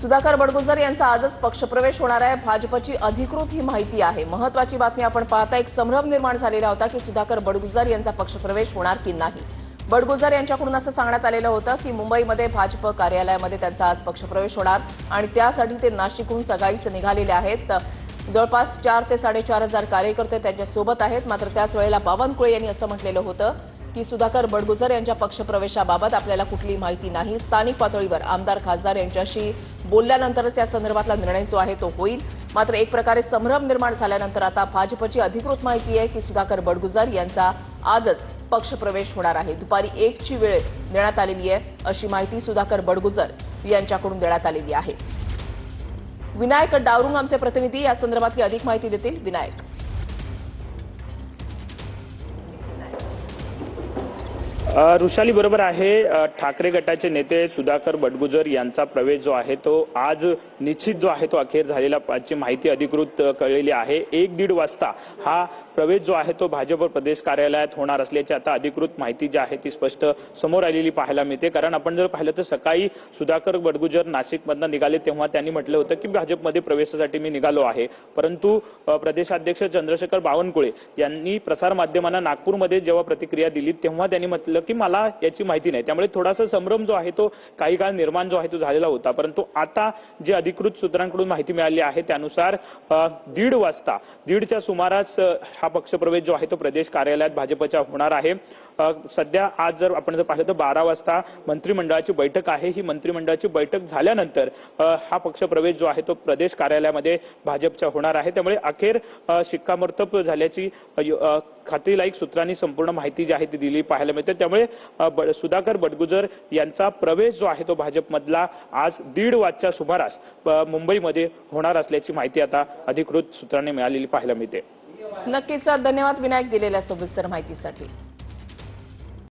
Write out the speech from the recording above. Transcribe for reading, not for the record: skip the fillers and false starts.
सुधाकर बडगुजर यांचा आजच पक्षप्रवेश होणार आहे। भाजपची अधिकृत ही माहिती आहे। महत्त्वाची बातमी आपण पाहता एक संभ्रम निर्माण झालेला होता की सुधाकर बडगुजर यांचा पक्षप्रवेश होणार की नाही। बडगुजर यांच्याकडून असं सांगण्यात आलेलं होतं की मुंबईमध्ये भाजप कार्यालयामध्ये त्यांचा आज पक्षप्रवेश होणार आणि त्यासाठी ते नाशिकहून सकाळीच निघालेले आहेत। जवळपास 4 ते 4.5 कार्यकर्ते त्यांच्या सोबत आहेत। मात्र त्याच वेळेला बावनकुळे यांनी असं म्हटलेलं होतं की सुधाकर बडगुजर यांच्या पक्षप्रवेशाबाबत आपल्याला कुठलीही माहिती नाही। स्थानिक पातळीवर आमदार खासदार यांच्याशी बोलल्यानंतरच या संदर्भातला निर्णय जो आहे तो होईल। मात्र एक प्रकारे संभ्रम निर्माण झाल्यानंतर आता भाजपची अधिकृत माहिती आहे की सुधाकर बडगुजर यांचा आजच पक्षप्रवेश होणार आहे। दुपारी 1 ची वेळ देण्यात आलेली आहे अशी माहिती सुधाकर बडगुजर यांच्याकडून देण्यात आलेली आहे। विनायक डावरुंग आमचे प्रतिनिधी या संदर्भातली अधिक माहिती देतील। विनायक, ऋषाली बरोबर आहे। ठाकरे गटाचे नेते सुधाकर बडगुजर यांचा प्रवेश जो आहे तो आज निश्चित जो आहे तो अखेर झालेला ची माहिती अधिकृत कळलेली आहे। 1-1.5 वाजता हा प्रवेश जो आहे तो भाजप प्रदेश कार्यालयात होणार असल्याची आता अधिकृत माहिती जी आहे ती स्पष्ट समोर आलेली पाहायला मिळते। कारण आपण जर पाहिलं तर सकाळी सुधाकर बडगुजर नाशिकमधून निघाले तेव्हा त्यांनी म्हटलं होतं की भाजपमध्ये प्रवेशासाठी मी निघालो आहे। परंतु प्रदेशाध्यक्ष चंद्रशेखर बावनकुळे यांनी प्रसार माध्यमांना नागपूरमध्ये जेव्हा प्रतिक्रिया दिली तेव्हा त्यांनी म्हटलं की मला याची माहिती नाही। त्यामुळे थोडासा संभ्रम जो आहे तो काही काळ निर्माण जो आहे तो झालेला होता। परंतु आता जे अधिकृत सूत्रांकडून माहिती मिळाली आहे त्यानुसार 1.5 वाजता 1:30च्या सुमारास हा पक्षप्रवेश जो आहे तो प्रदेश कार्यालयात भाजपच्या होणार आहे। सध्या आज जर आपण जर पाहिलं तर 12 वाजता मंत्रिमंडळाची बैठक आहे। ही मंत्रिमंडळाची बैठक झाल्यानंतर हा पक्षप्रवेश जो आहे तो प्रदेश कार्यालयामध्ये भाजपच्या होणार आहे। त्यामुळे अखेर शिक्कामोर्तब झाल्याची खात्रीलायक सूत्रांनी संपूर्ण माहिती जी आहे ती दिली पाहायला मिळते। त्यामुळे सुधाकर बडगुजर यांचा प्रवेश जो आहे तो भाजपमधला आज 1:30 वाजच्या सुमारास मुंबईमध्ये होणार असल्याची माहिती आता अधिकृत सूत्रांनी मिळालेली पाहायला मिळते। नक्कीच धन्यवाद विनायक दिलेल्या सविस्तर माहितीसाठी।